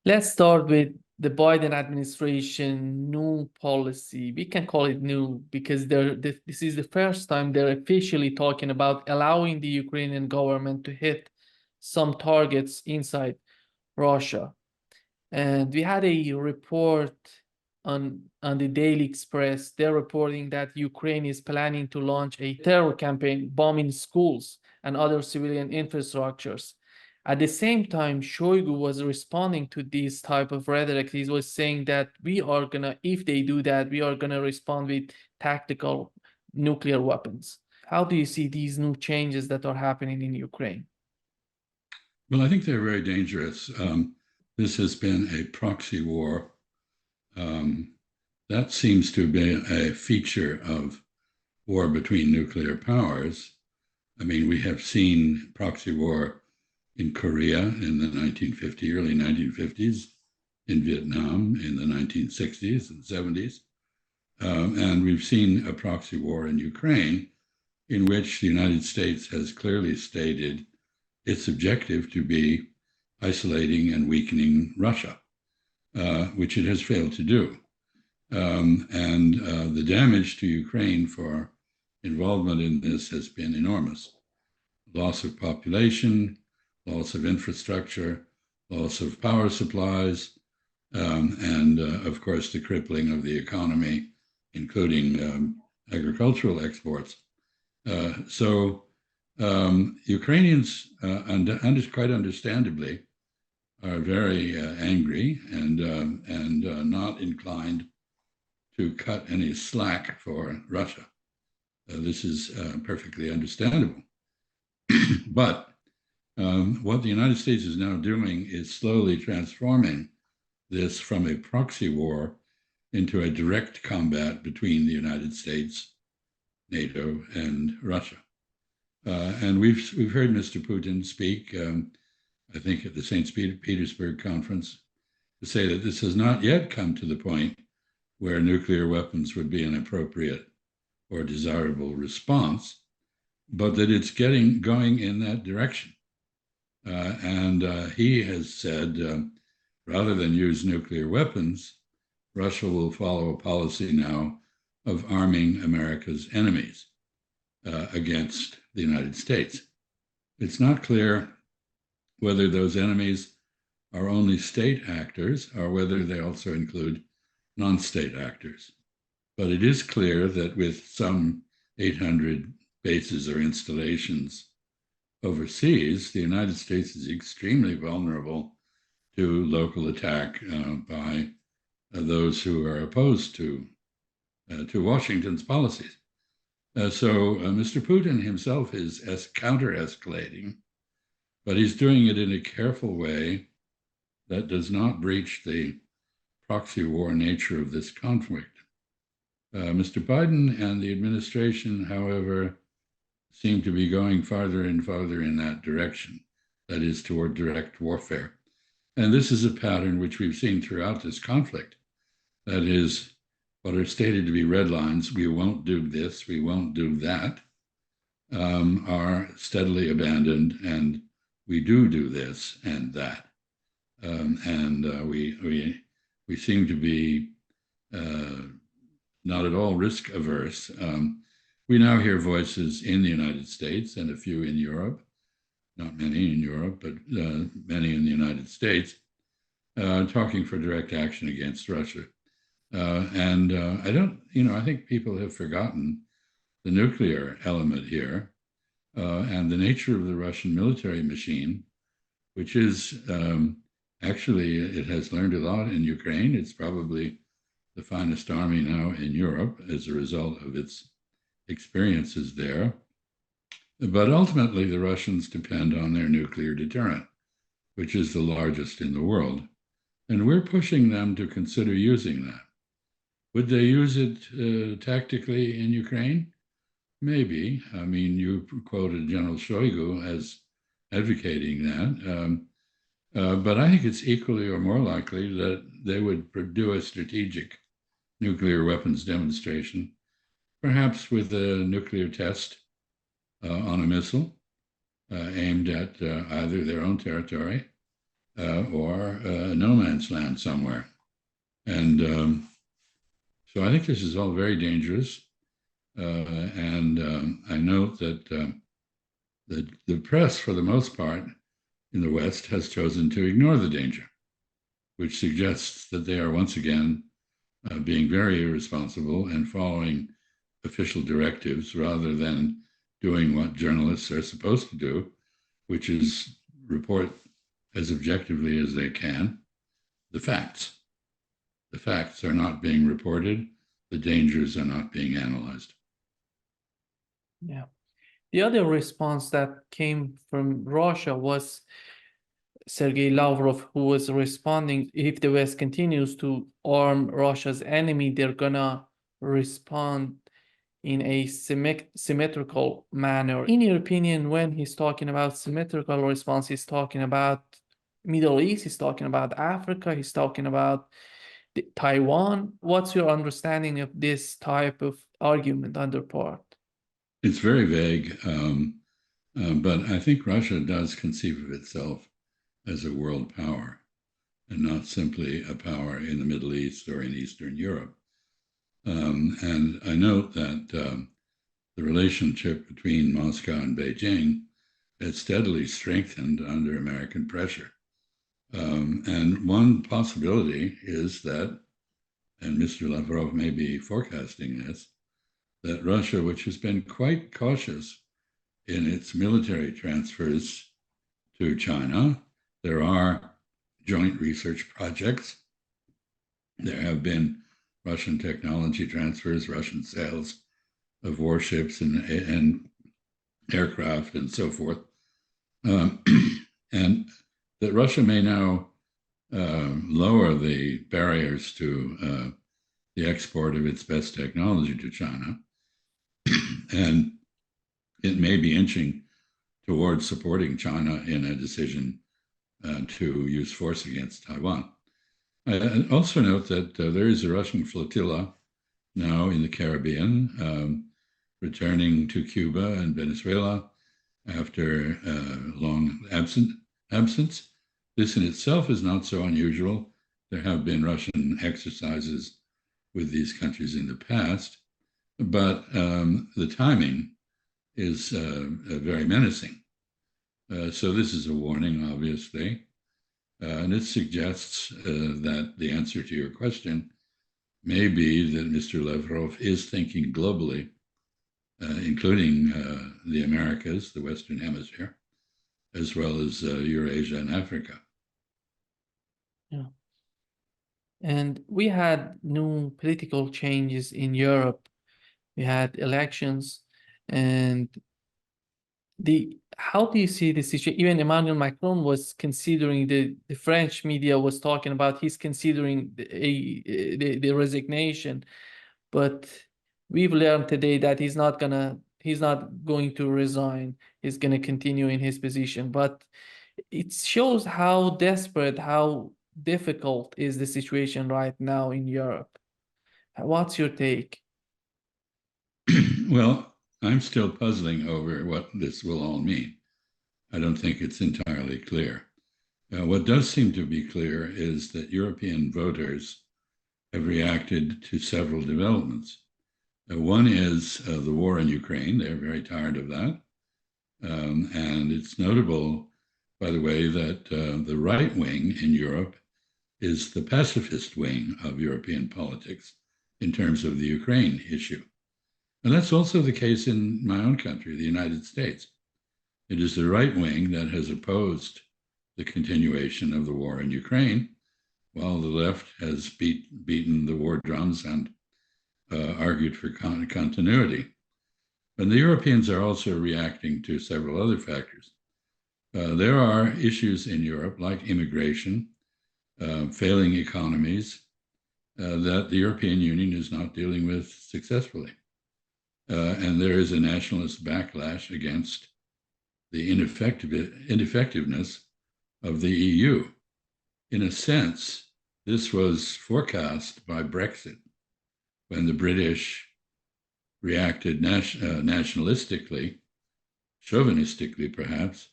Let's start with the Biden administration new policy. We can call it new because this is the first time they're officially talking about allowing the Ukrainian government to hit some targets inside Russia. And we had a report on the Daily Express. They're reporting that Ukraine is planning to launch a terror campaign bombing schools and other civilian infrastructures. At the same time, Shoigu was responding to this type of rhetoric. He was saying that we are gonna, if they do that, we are gonna respond with tactical nuclear weapons. How do you see these new changes that are happening in Ukraine? Well, I think they're very dangerous. This has been a proxy war. That seems to be a feature of war between nuclear powers. I mean, we have seen proxy war in Korea in the early 1950s, in Vietnam in the 1960s and 70s. And we've seen a proxy war in Ukraine in which the United States has clearly stated its objective to be isolating and weakening Russia, which it has failed to do. The damage to Ukraine for involvement in this has been enormous. Loss of population, loss of infrastructure, loss of power supplies, and of course the crippling of the economy, including agricultural exports. Ukrainians, quite understandably, are very angry and not inclined to cut any slack for Russia. This is perfectly understandable. But what the United States is now doing is slowly transforming this from a proxy war into a direct combat between the United States, NATO, and Russia. And we've heard Mr. Putin speak, I think at the St. Petersburg conference, to say that this has not yet come to the point where nuclear weapons would be an appropriate or desirable response, but that it's going in that direction. He has said, rather than use nuclear weapons, Russia will follow a policy now of arming America's enemies against the United States. It's not clear whether those enemies are only state actors or whether they also include non-state actors. But it is clear that with some 800 bases or installations overseas, the United States is extremely vulnerable to local attack by those who are opposed to Washington's policies. Mr. Putin himself is counter-escalating, but he's doing it in a careful way that does not breach the proxy war nature of this conflict. Mr. Biden and the administration, however, seem to be going farther and farther in that direction, that is, toward direct warfare. And this is a pattern which we've seen throughout this conflict. That is, what are stated to be red lines, we won't do this, we won't do that, are steadily abandoned, and we do this and that. We seem to be not at all risk averse. We now hear voices in the United States and a few in Europe, not many in Europe, but many in the United States, talking for direct action against Russia. I think people have forgotten the nuclear element here and the nature of the Russian military machine, which is actually, it has learned a lot in Ukraine. It's probably the finest army now in Europe as a result of its experiences there. But ultimately, the Russians depend on their nuclear deterrent, which is the largest in the world. And we're pushing them to consider using that. Would they use it tactically in Ukraine? Maybe. I mean, you quoted General Shoigu as advocating that. But I think it's equally or more likely that they would do a strategic nuclear weapons demonstration, perhaps with a nuclear test on a missile aimed at either their own territory or no man's land somewhere. And so I think this is all very dangerous. And I note that the press, for the most part, in the West has chosen to ignore the danger, which suggests that they are once again being very irresponsible and following official directives rather than doing what journalists are supposed to do, which is report as objectively as they can the facts. The facts are not being reported. The dangers are not being analyzed. Yeah. The other response that came from Russia was Sergei Lavrov, who was responding, if the West continues to arm Russia's enemy, they're gonna respond in a symmetrical manner. In your opinion, when he's talking about symmetrical response, he's talking about Middle East, he's talking about Africa, he's talking about Taiwan. What's your understanding of this type of argument on their part? It's very vague, but I think Russia does conceive of itself as a world power and not simply a power in the Middle East or in Eastern Europe. And I note that the relationship between Moscow and Beijing has steadily strengthened under American pressure. And one possibility is that, and Mr. Lavrov may be forecasting this, that Russia, which has been quite cautious in its military transfers to China, there are joint research projects. There have been Russian technology transfers, Russian sales of warships and aircraft and so forth. And that Russia may now lower the barriers to the export of its best technology to China. And it may be inching towards supporting China in a decision to use force against Taiwan. I also note that there is a Russian flotilla now in the Caribbean, returning to Cuba and Venezuela after long absence. This in itself is not so unusual. There have been Russian exercises with these countries in the past, but the timing is very menacing. So this is a warning, obviously, and it suggests that the answer to your question may be that Mr. Lavrov is thinking globally, including the Americas, the Western Hemisphere, as well as Eurasia and Africa. Yeah. And we had new political changes in Europe. We had elections, and how do you see the situation? Even Emmanuel Macron was considering, the French media was talking about he's considering the resignation, but we've learned today that he's not going to resign. He's going to continue in his position. But it shows how desperate, how difficult is the situation right now in Europe. What's your take? Well, I'm still puzzling over what this will all mean. I don't think it's entirely clear. What does seem to be clear is that European voters have reacted to several developments. One is the war in Ukraine. They're very tired of that. And it's notable, by the way, that the right wing in Europe is the pacifist wing of European politics in terms of the Ukraine issue. And that's also the case in my own country, the United States. It is the right wing that has opposed the continuation of the war in Ukraine, while the left has beaten the war drums and argued for continuity. And the Europeans are also reacting to several other factors. There are issues in Europe like immigration, failing economies, that the European Union is not dealing with successfully. And there is a nationalist backlash against the ineffectiveness of the EU. In a sense, this was forecast by Brexit, when the British reacted nationalistically, chauvinistically perhaps,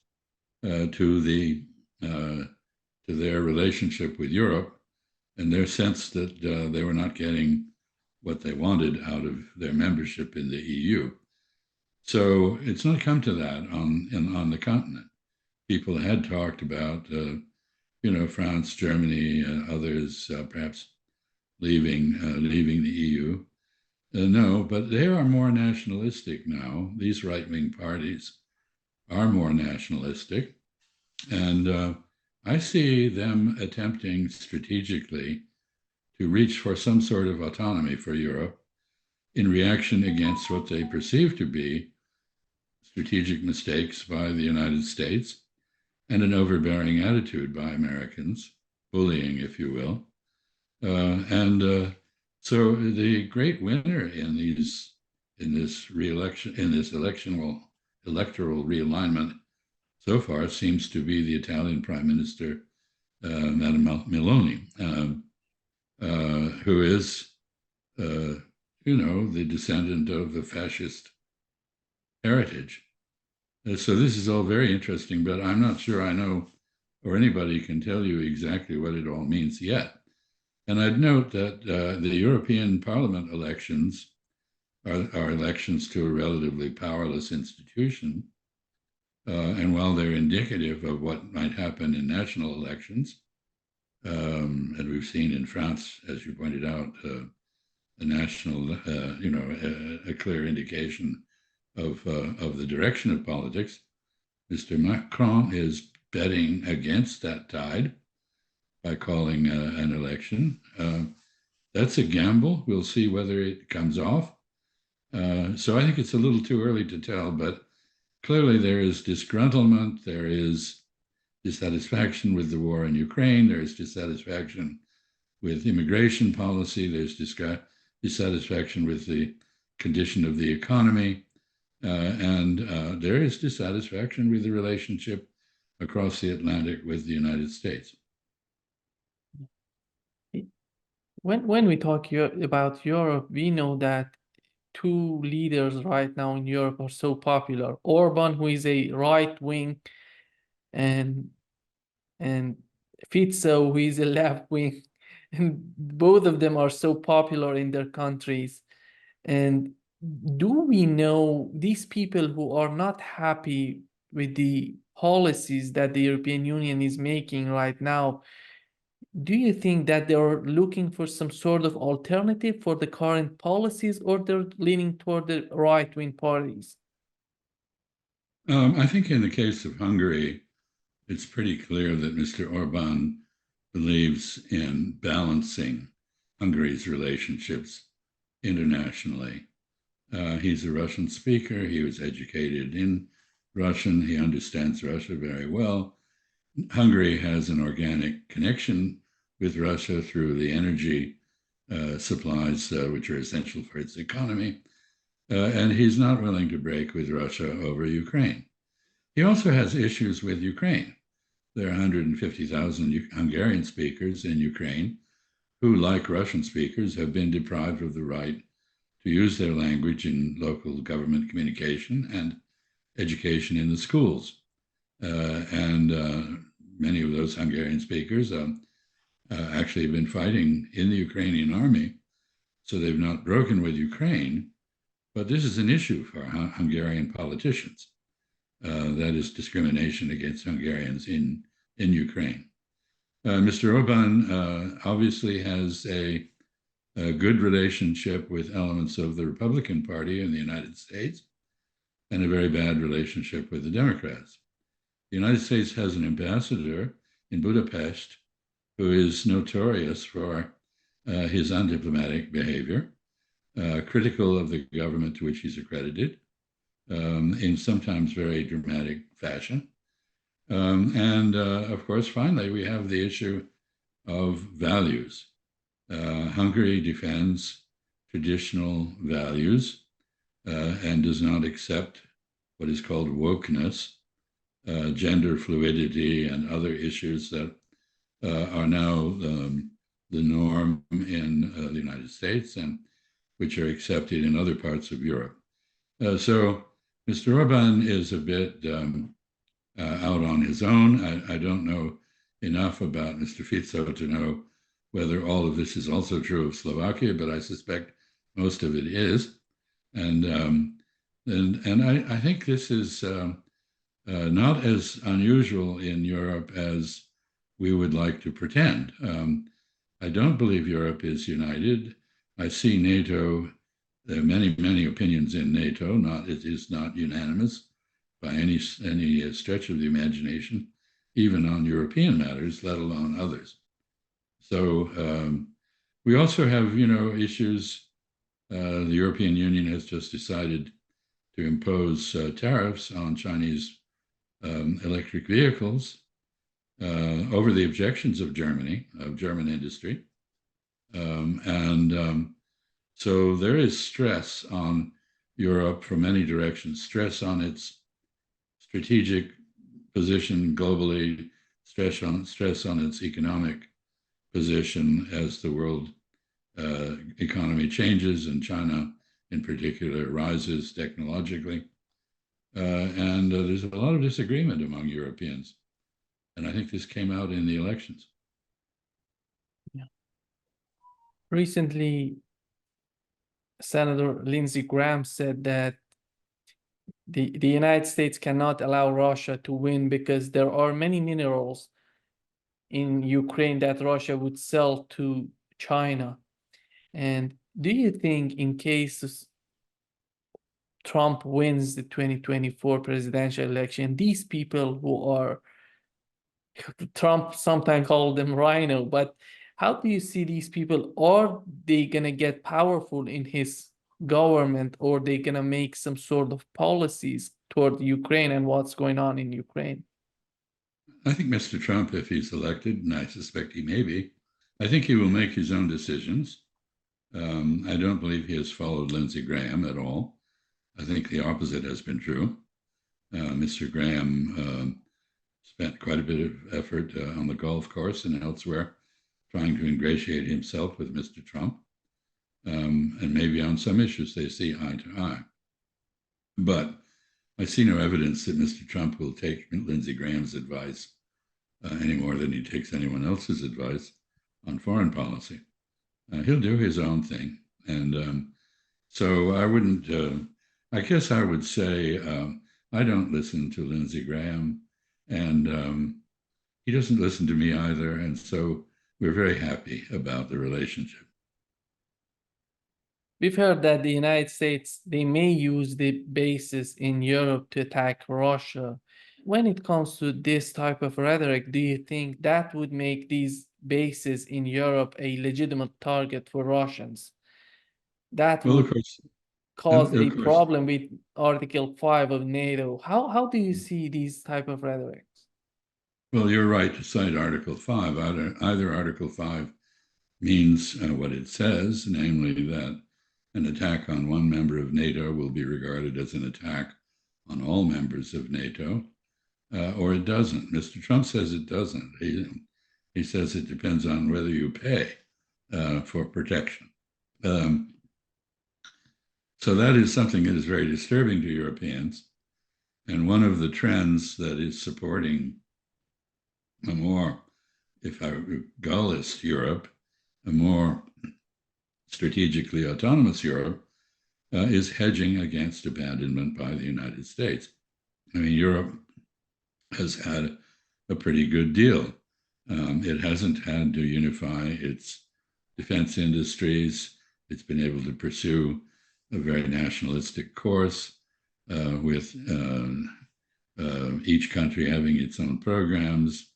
to to their relationship with Europe and their sense that they were not getting what they wanted out of their membership in the EU. So it's not come to that on the continent. People had talked about, France, Germany, others perhaps leaving the EU. No, but they are more nationalistic now. These right-wing parties are more nationalistic. And I see them attempting strategically to reach for some sort of autonomy for Europe in reaction against what they perceive to be strategic mistakes by the United States and an overbearing attitude by Americans, bullying, if you will. So the great winner in this electoral realignment so far seems to be the Italian Prime Minister, Madame Meloni, who is, the descendant of the fascist heritage. So this is all very interesting, but I'm not sure I know, or anybody can tell you exactly what it all means yet. And I'd note that the European Parliament elections are elections to a relatively powerless institution. And while they're indicative of what might happen in national elections, and we've seen in France, as you pointed out, a national, a clear indication of the direction of politics, Mr. Macron is betting against that tide by calling an election. That's a gamble. We'll see whether it comes off. So I think it's a little too early to tell, but clearly there is disgruntlement, there is dissatisfaction with the war in Ukraine, there is dissatisfaction with immigration policy, there's dissatisfaction with the condition of the economy, and there is dissatisfaction with the relationship across the Atlantic with the United States. When we talk about Europe, we know that two leaders right now in Europe are so popular. Orban, who is a right wing, and Fico, who is a left wing, and both of them are so popular in their countries. And do we know these people who are not happy with the policies that the European Union is making right now? Do you think that they're looking for some sort of alternative for the current policies, or they're leaning toward the right-wing parties? I think in the case of Hungary, it's pretty clear that Mr. Orban believes in balancing Hungary's relationships internationally. He's a Russian speaker. He was educated in Russian. He understands Russia very well. Hungary has an organic connection with Russia through the energy supplies, which are essential for its economy. And he's not willing to break with Russia over Ukraine. He also has issues with Ukraine. There are 150,000 Hungarian speakers in Ukraine who, like Russian speakers, have been deprived of the right to use their language in local government communication and education in the schools. And many of those Hungarian speakers actually have been fighting in the Ukrainian army, so they've not broken with Ukraine. But this is an issue for Hungarian politicians. That is discrimination against Hungarians in Ukraine. Mr. Orban obviously has a good relationship with elements of the Republican Party in the United States and a very bad relationship with the Democrats. The United States has an ambassador in Budapest who is notorious for his undiplomatic behavior, critical of the government to which he's accredited, in sometimes very dramatic fashion. And of course, finally, we have the issue of values. Hungary defends traditional values and does not accept what is called wokeness, gender fluidity, and other issues that are now the norm in the United States and which are accepted in other parts of Europe. So Mr. Orban is a bit out on his own. I don't know enough about Mr. Fico to know whether all of this is also true of Slovakia, but I suspect most of it is. And I think this is not as unusual in Europe as we would like to pretend. I don't believe Europe is united. I see NATO. There are many opinions in NATO. It is not unanimous by any stretch of the imagination, even on European matters, let alone others. So we also have, issues. The European Union has just decided to impose tariffs on Chinese electric vehicles over the objections of German industry. So there is stress on Europe from many directions, stress on its strategic position globally, stress on its economic position as the world economy changes and China in particular rises technologically. And there's a lot of disagreement among Europeans. And I think this came out in the elections. Yeah. Recently, Senator Lindsey Graham said that the United States cannot allow Russia to win because there are many minerals in Ukraine that Russia would sell to China. And do you think in case Trump wins the 2024 presidential election, these people who are, Trump sometimes called them rhino, but how do you see these people? Are they gonna get powerful in his government, or they gonna make some sort of policies toward Ukraine and what's going on in Ukraine? I think Mr. Trump, if he's elected, and I suspect he may be, I think he will make his own decisions. I don't believe he has followed Lindsey Graham at all. I think the opposite has been true. Mr. Graham spent quite a bit of effort on the golf course and elsewhere trying to ingratiate himself with Mr. Trump. And maybe on some issues they see eye to eye. But I see no evidence that Mr. Trump will take Lindsey Graham's advice any more than he takes anyone else's advice on foreign policy. He'll do his own thing. And so I wouldn't, I guess I would say I don't listen to Lindsey Graham, and he doesn't listen to me either. And so we're very happy about the relationship. We've heard that the United States, they may use the bases in Europe to attack Russia. When it comes to this type of rhetoric, do you think that would make these bases in Europe a legitimate target for Russians? That Well, would of course, cause a of course. problem with Article 5 of NATO. How do you see these type of rhetorics? Well, you're right to cite Article 5. Either Article 5 means what it says, namely that an attack on one member of NATO will be regarded as an attack on all members of NATO, or it doesn't. Mr. Trump says it doesn't. He says it depends on whether you pay for protection. So that is something that is very disturbing to Europeans. And one of the trends that is supporting a more, if I Gaullist Europe, a more strategically autonomous Europe, is hedging against abandonment by the United States. I mean, Europe has had a pretty good deal. It hasn't had to unify its defense industries. It's been able to pursue a very nationalistic course with each country having its own programs,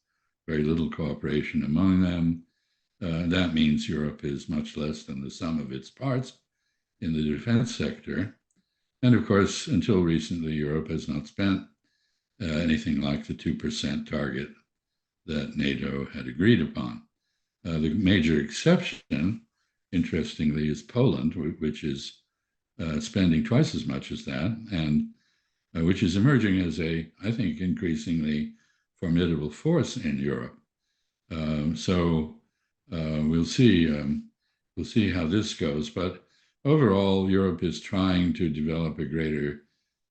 very little cooperation among them. That means Europe is much less than the sum of its parts in the defense sector. And of course, until recently, Europe has not spent anything like the 2% target that NATO had agreed upon. The major exception, interestingly, is Poland, which is spending twice as much as that, and which is emerging as a, I think, increasingly formidable force in Europe. So we'll see how this goes. But overall, Europe is trying to develop a greater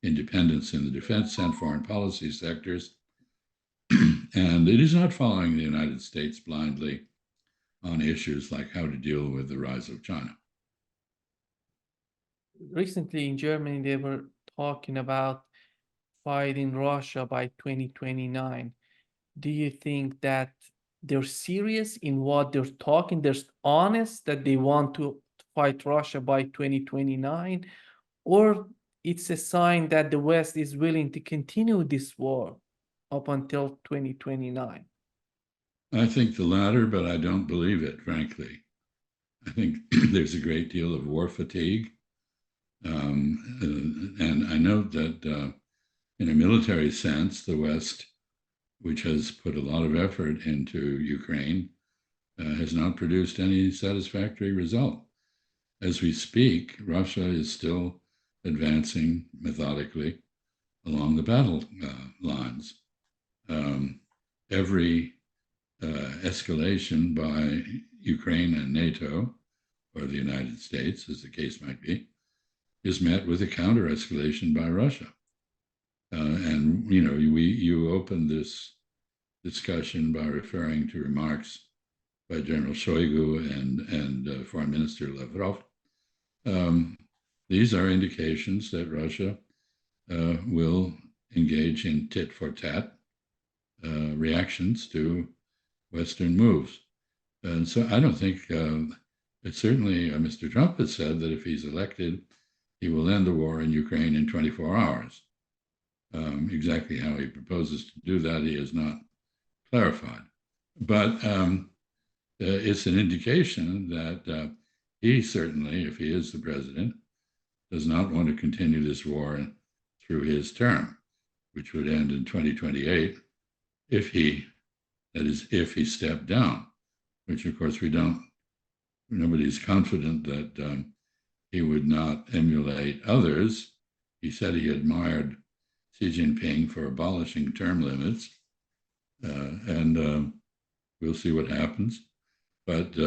independence in the defense and foreign policy sectors. And it is not following the United States blindly on issues like how to deal with the rise of China. Recently in Germany, they were talking about fighting Russia by 2029. Do you think that they're serious in what they're talking? They're honest that they want to fight Russia by 2029? Or it's a sign that the West is willing to continue this war up until 2029? I think the latter, but I don't believe it, frankly. I think there's a great deal of war fatigue. And I note that in a military sense, the West, which has put a lot of effort into Ukraine, has not produced any satisfactory result. As we speak, Russia is still advancing methodically along the battle lines. Every escalation by Ukraine and NATO, or the United States, as the case might be, is met with a counter-escalation by Russia. And you opened this discussion by referring to remarks by General Shoigu and Foreign Minister Lavrov. These are indications that Russia will engage in tit-for-tat reactions to Western moves. And so I don't think, it's certainly Mr. Trump has said that if he's elected, he will end the war in Ukraine in 24 hours. Exactly how he proposes to do that, he has not clarified. But it's an indication that he certainly, if he is the president, does not want to continue this war through his term, which would end in 2028 if he stepped down, which of course nobody's confident that he would not emulate others. He said he admired Xi Jinping for abolishing term limits, and we'll see what happens. But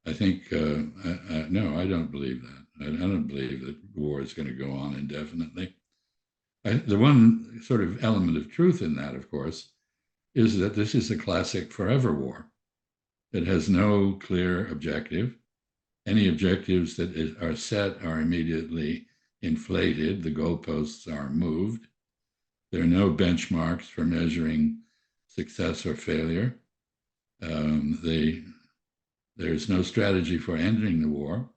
I think, no, I don't believe that. I don't believe that the war is going to go on indefinitely. The one sort of element of truth in that, of course, is that this is a classic forever war. It has no clear objective. Any objectives that are set are immediately inflated. The goalposts are moved. There are no benchmarks for measuring success or failure. There's no strategy for ending the war.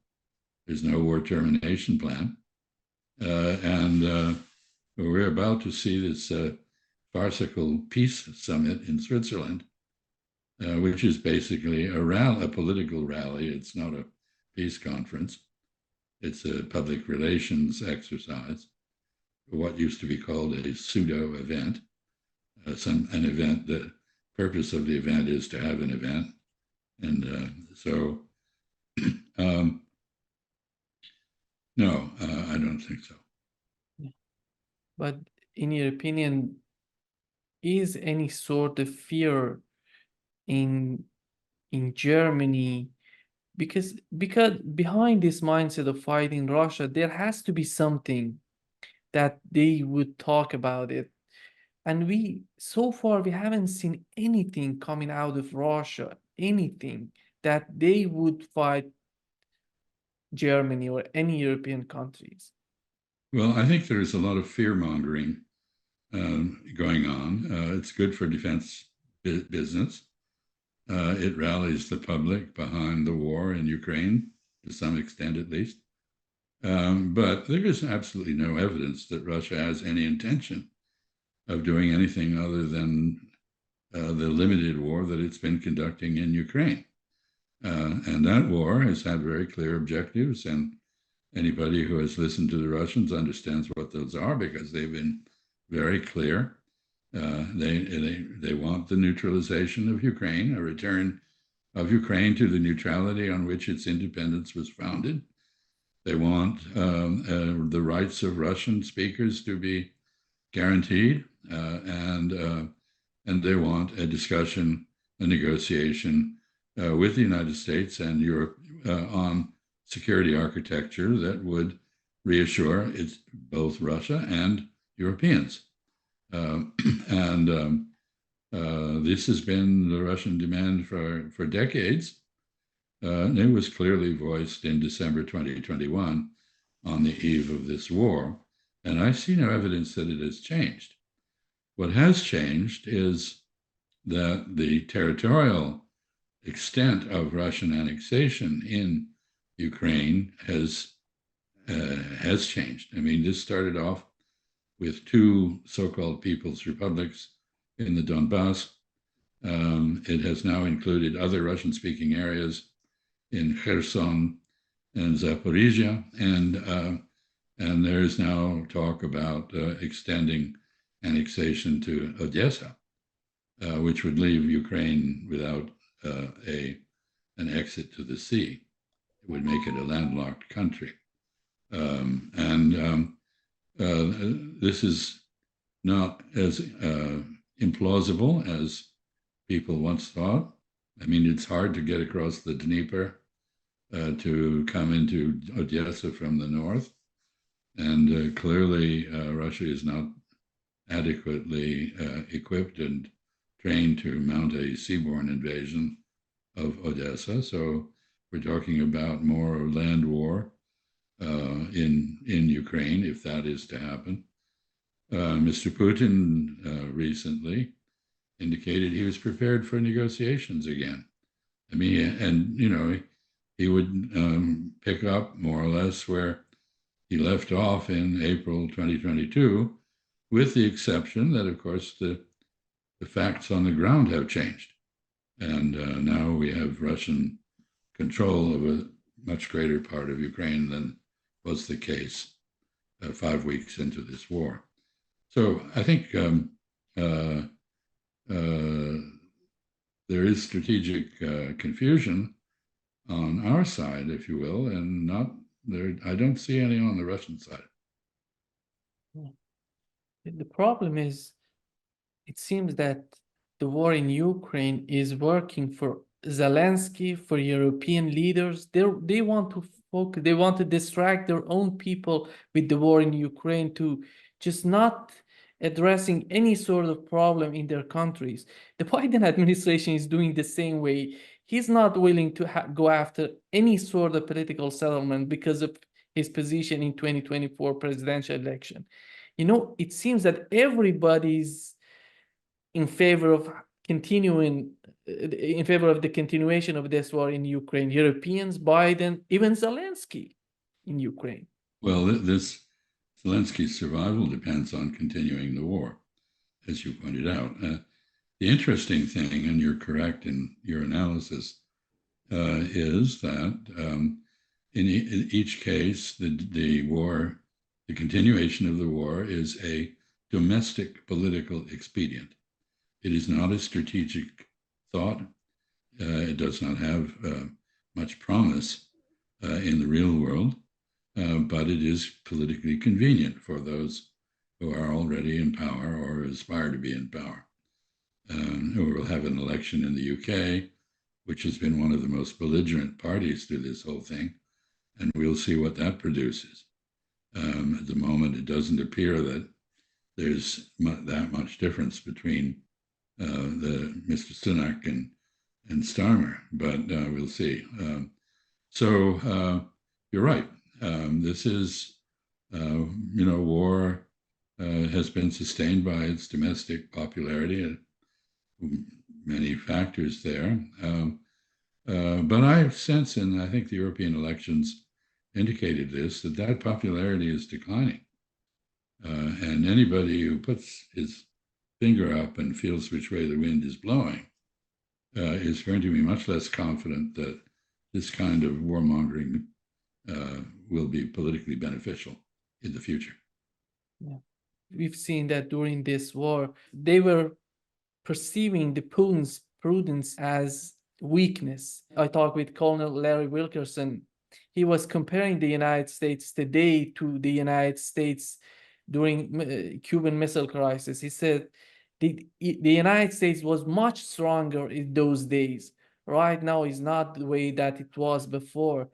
There's no war termination plan. And we're about to see this farcical peace summit in Switzerland, which is basically a political rally. It's not a peace conference. It's a public relations exercise, what used to be called a pseudo event. An event, the purpose of the event is to have an event. And so, no, I don't think so. But in your opinion, is any sort of fear in Germany, because behind this mindset of fighting Russia, there has to be something that they would talk about it. And so far, we haven't seen anything coming out of Russia, anything that they would fight Germany or any European countries. Well, I think there's a lot of fear mongering going on. It's good for defense business. It rallies the public behind the war in Ukraine, to some extent at least. But there is absolutely no evidence that Russia has any intention of doing anything other than the limited war that it's been conducting in Ukraine. And that war has had very clear objectives, and anybody who has listened to the Russians understands what those are, because they've been very clear. They want the neutralization of Ukraine, a return of Ukraine to the neutrality on which its independence was founded. They want the rights of Russian speakers to be guaranteed, and they want a discussion, a negotiation with the United States and Europe on security architecture that would reassure both Russia and Europeans. And This has been the Russian demand for decades. And it was clearly voiced in December 2021 on the eve of this war. And I see no evidence that it has changed. What has changed is that the territorial extent of Russian annexation in Ukraine has changed. I mean, this started off with two so-called People's Republics in the Donbass. It has now included other Russian-speaking areas in Kherson and Zaporizhia, and there is now talk about extending annexation to Odessa, which would leave Ukraine without an exit to the sea. It would make it a landlocked country. This is not as implausible as people once thought. I mean, it's hard to get across the Dnieper to come into Odessa from the north. And clearly, Russia is not adequately equipped and trained to mount a seaborne invasion of Odessa. So we're talking about more land war in Ukraine, if that is to happen. Mr. Putin recently indicated he was prepared for negotiations again. I mean, and he would pick up more or less where he left off in April 2022, with the exception that, of course, the facts on the ground have changed. And now we have Russian control of a much greater part of Ukraine than was the case 5 weeks into this war. So I think there is strategic confusion on our side, if you will, and not there. I don't see any on the Russian side. The problem is, it seems that the war in Ukraine is working for Zelensky, for European leaders. They want to focus, they want to distract their own people with the war in Ukraine, to just not addressing any sort of problem in their countries. The Biden administration is doing the same way. He's not willing to go after any sort of political settlement because of his position in 2024 presidential election. It seems that everybody's in favor of in favor of the continuation of this war in Ukraine. Europeans, Biden, even Zelensky in Ukraine. Well, this Zelensky's survival depends on continuing the war, as you pointed out. The interesting thing, and you're correct in your analysis, is that in each case, the war, the continuation of the war is a domestic political expedient. It is not a strategic thought. It does not have much promise in the real world, but it is politically convenient for those who are already in power or aspire to be in power. We'll have an election in the UK, which has been one of the most belligerent parties to this whole thing, and we'll see what that produces. At the moment, it doesn't appear that there's that much difference between the Mr. Sunak and Starmer, but we'll see. So you're right. This is, war has been sustained by its domestic popularity and many factors there. But I sense, and I think the European elections indicated this, that popularity is declining. And anybody who puts his finger up and feels which way the wind is blowing is going to be much less confident that this kind of warmongering will be politically beneficial in the future. Yeah. We've seen that during this war, they were perceiving the Putin's prudence as weakness. I talked with Colonel Larry Wilkerson. He was comparing the United States today to the United States during Cuban Missile Crisis. He said the United States was much stronger in those days. Right now is not the way that it was before,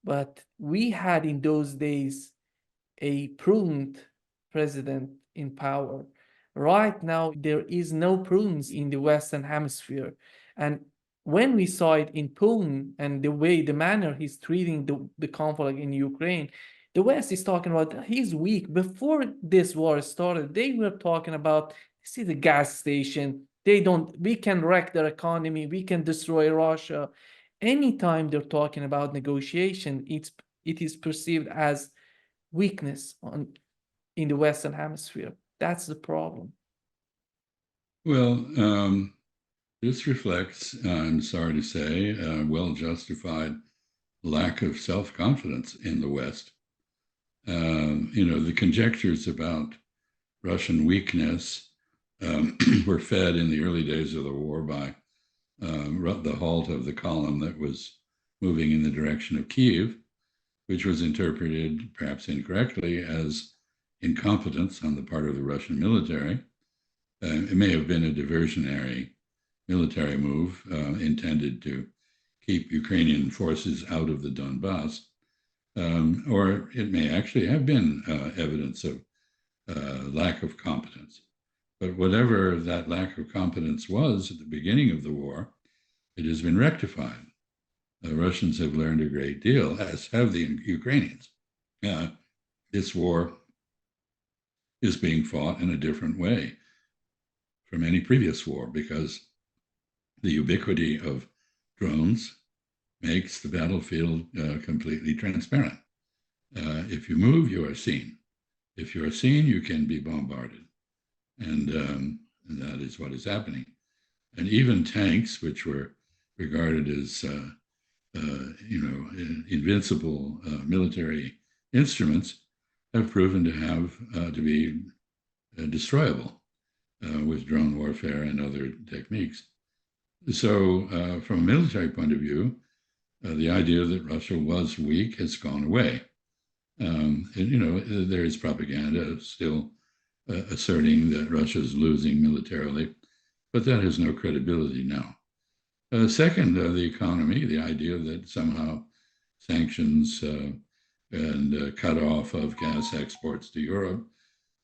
but we had in those days a prudent president in power. Right now, there is no prudence in the Western Hemisphere. And when we saw it in Putin and the manner he's treating the conflict in Ukraine, the West is talking about he's weak. Before this war started, they were talking about, see the gas station, we can wreck their economy, we can destroy Russia. Anytime they're talking about negotiation, it is perceived as weakness in the Western Hemisphere. That's the problem. Well, this reflects, I'm sorry to say, a well-justified lack of self-confidence in the West. The conjectures about Russian weakness were fed in the early days of the war by the halt of the column that was moving in the direction of Kyiv, which was interpreted, perhaps incorrectly, as incompetence on the part of the Russian military. It may have been a diversionary military move intended to keep Ukrainian forces out of the Donbass, or it may actually have been evidence of lack of competence. But whatever that lack of competence was at the beginning of the war, it has been rectified. The Russians have learned a great deal, as have the Ukrainians. This war is being fought in a different way from any previous war because the ubiquity of drones makes the battlefield completely transparent. If you move, you are seen. If you are seen, you can be bombarded. And that is what is happening. And even tanks, which were regarded as invincible military instruments, have proven to be destroyable with drone warfare and other techniques. So from a military point of view, the idea that Russia was weak has gone away. There is propaganda still asserting that Russia is losing militarily, but that has no credibility now. Second, the economy, the idea that somehow sanctions and cut off of gas exports to Europe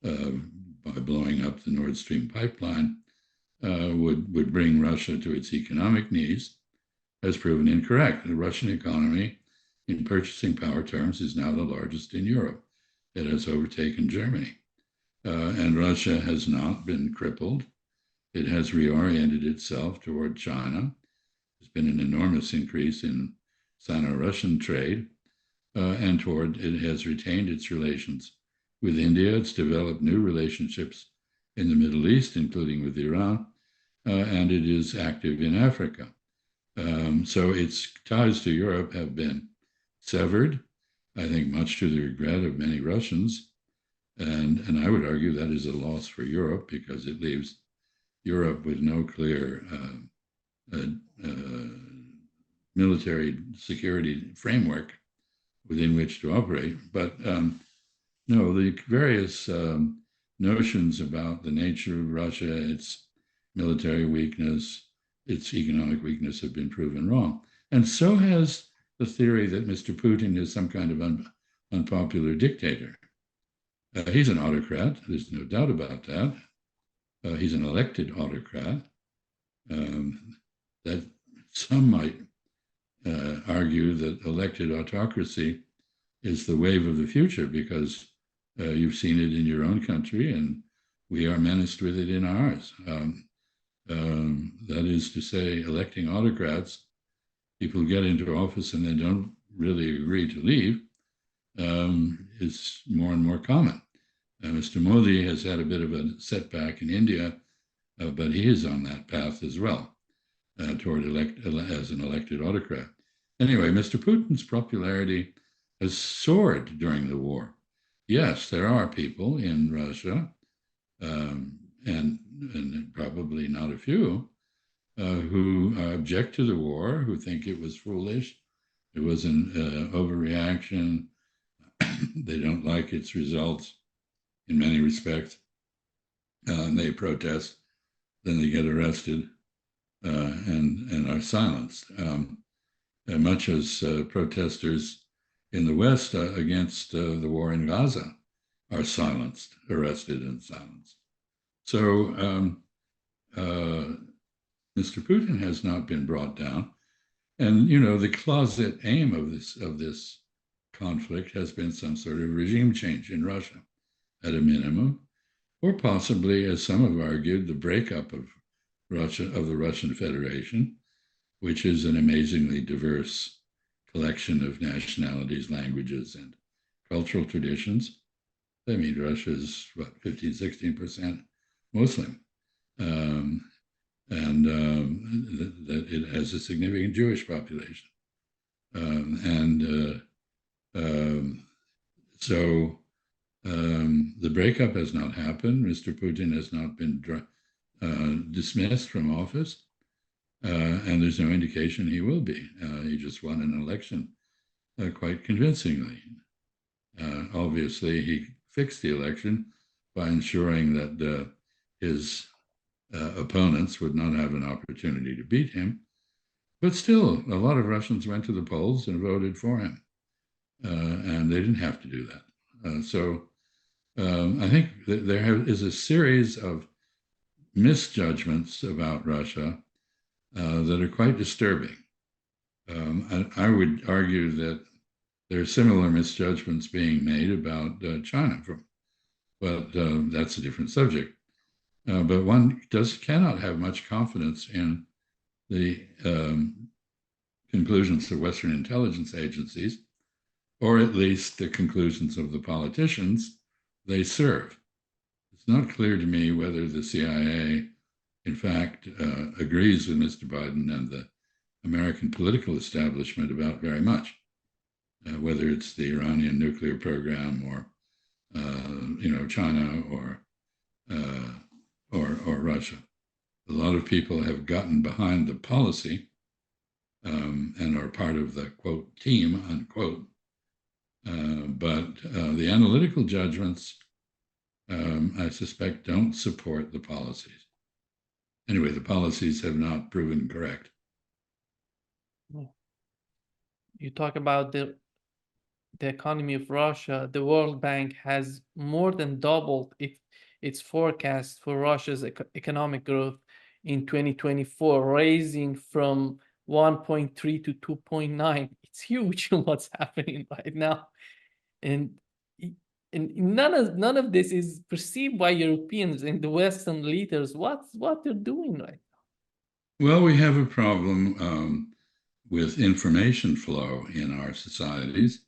by blowing up the Nord Stream pipeline would bring Russia to its economic knees has proven incorrect. The Russian economy, in purchasing power terms, is now the largest in Europe. It has overtaken Germany. And Russia has not been crippled. It has reoriented itself toward China. There's been an enormous increase in Sino-Russian trade, and it has retained its relations with India. It's developed new relationships in the Middle East, including with Iran, and it is active in Africa. So its ties to Europe have been severed, I think much to the regret of many Russians. And I would argue that is a loss for Europe because it leaves Europe with no clear military security framework within which to operate. But no, the various notions about the nature of Russia, its military weakness, its economic weakness have been proven wrong. And so has the theory that Mr. Putin is some kind of unpopular dictator. He's an autocrat, there's no doubt about that. He's an elected autocrat. That some might argue that elected autocracy is the wave of the future because you've seen it in your own country and we are menaced with it in ours. That is to say, electing autocrats, people get into office and they don't really agree to leave, is more and more common. Mr. Modi has had a bit of a setback in India, but he is on that path as well toward as an elected autocrat. Anyway, Mr. Putin's popularity has soared during the war. Yes, there are people in Russia, and probably not a few, who object to the war, who think it was foolish, it was an overreaction, they don't like its results in many respects, and they protest, then they get arrested and are silenced. Much as protesters in the West against the war in Gaza are silenced, arrested and silenced. So Mr. Putin has not been brought down. And, you know, the closet aim of this conflict has been some sort of regime change in Russia at a minimum, or possibly, as some have argued, the breakup of the Russian Federation, which is an amazingly diverse collection of nationalities, languages, and cultural traditions. I mean, Russia is, what, 15, 16% Muslim. And that it has a significant Jewish population. So the breakup has not happened. Mr. Putin has not been dismissed from office, and there's no indication he will be. He just won an election quite convincingly. Obviously, he fixed the election by ensuring that his opponents would not have an opportunity to beat him. But still, a lot of Russians went to the polls and voted for him, and they didn't have to do that. So I think that there is a series of misjudgments about Russia that are quite disturbing. I would argue that there are similar misjudgments being made about China, but that's a different subject. But one cannot have much confidence in the conclusions of Western intelligence agencies, or at least the conclusions of the politicians they serve. It's not clear to me whether the CIA, in fact, agrees with Mr. Biden and the American political establishment about very much, whether it's the Iranian nuclear program or, China or Russia. A lot of people have gotten behind the policy and are part of the, quote, team, unquote. But the analytical judgments, I suspect, don't support the policies. Anyway, the policies have not proven correct. You talk about the economy of Russia. The World Bank has more than doubled its forecast for Russia's economic growth in 2024, raising from 1.3 to 2.9. It's huge what's happening right now. And none of this is perceived by Europeans and the Western leaders. What they're doing right now? Well, we have a problem with information flow in our societies.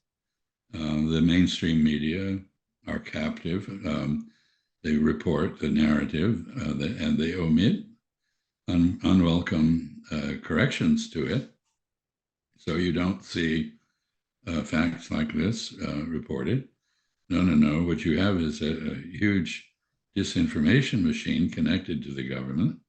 The mainstream media are captive. They report the narrative and they omit unwelcome corrections to it. So you don't see facts like this reported. No. What you have is a huge disinformation machine connected to the government,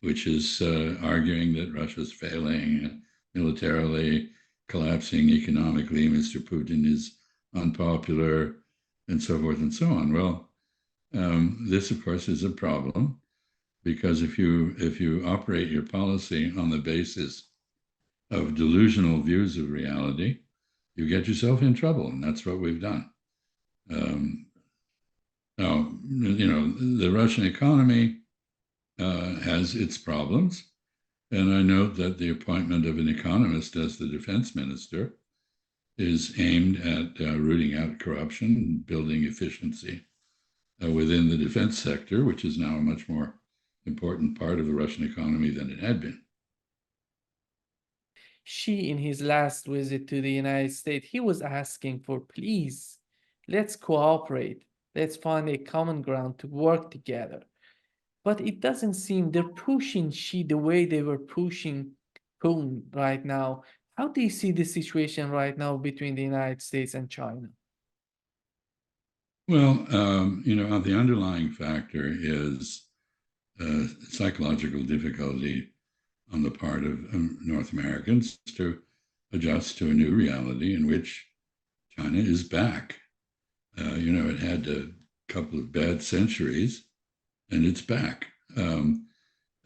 which is arguing that Russia's failing militarily, collapsing economically, Mr. Putin is unpopular, and so forth and so on. Well, this, of course, is a problem, because if you operate your policy on the basis of delusional views of reality, you get yourself in trouble, and that's what we've done. Now, the Russian economy has its problems, and I note that the appointment of an economist as the defense minister is aimed at rooting out corruption and building efficiency within the defense sector, which is now a much more important part of the Russian economy than it had been. Xi, in his last visit to the United States, he was asking for, please, let's cooperate. Let's find a common ground to work together. But it doesn't seem they're pushing Xi the way they were pushing Putin right now. How do you see the situation right now between the United States and China? Well, the underlying factor is psychological difficulty on the part of North Americans to adjust to a new reality in which China is back. It had a couple of bad centuries, and it's back. In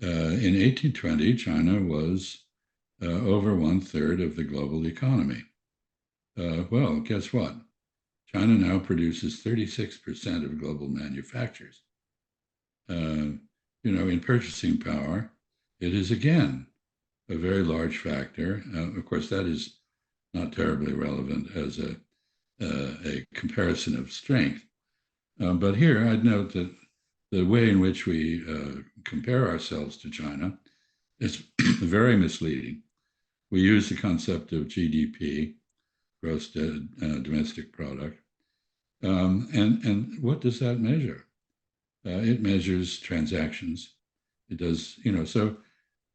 1820, China was over 1/3 of the global economy. Well, guess what? China now produces 36% of global manufactures. in purchasing power, it is again a very large factor. Of course, that is not terribly relevant as a comparison of strength. But here, I'd note that the way in which we compare ourselves to China is very misleading. We use the concept of GDP, gross domestic product. And what does that measure? It measures transactions. It does, so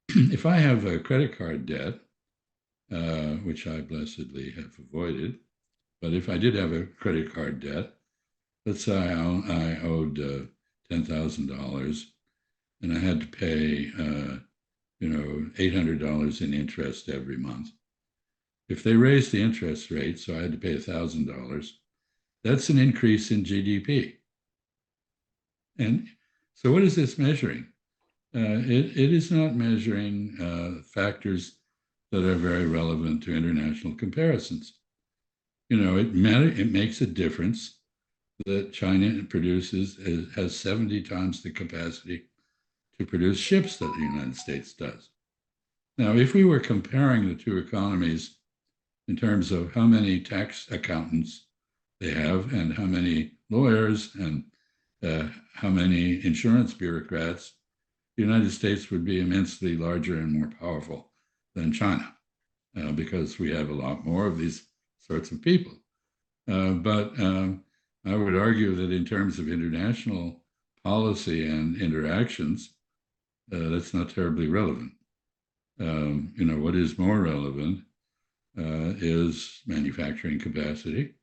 if I have a credit card debt, which I blessedly have avoided, but if I did have a credit card debt, let's say I owed $10,000 and I had to pay, $800 in interest every month. If they raised the interest rate, so I had to pay $1,000, that's an increase in GDP. And so what is this measuring? It is not measuring factors that are very relevant to international comparisons. It makes a difference that China has 70 times the capacity to produce ships that the United States does. Now, if we were comparing the two economies in terms of how many tax accountants they have and how many lawyers and how many insurance bureaucrats, the United States would be immensely larger and more powerful than China because we have a lot more of these sorts of people. But I would argue that in terms of international policy and interactions, that's not terribly relevant. What is more relevant is manufacturing capacity,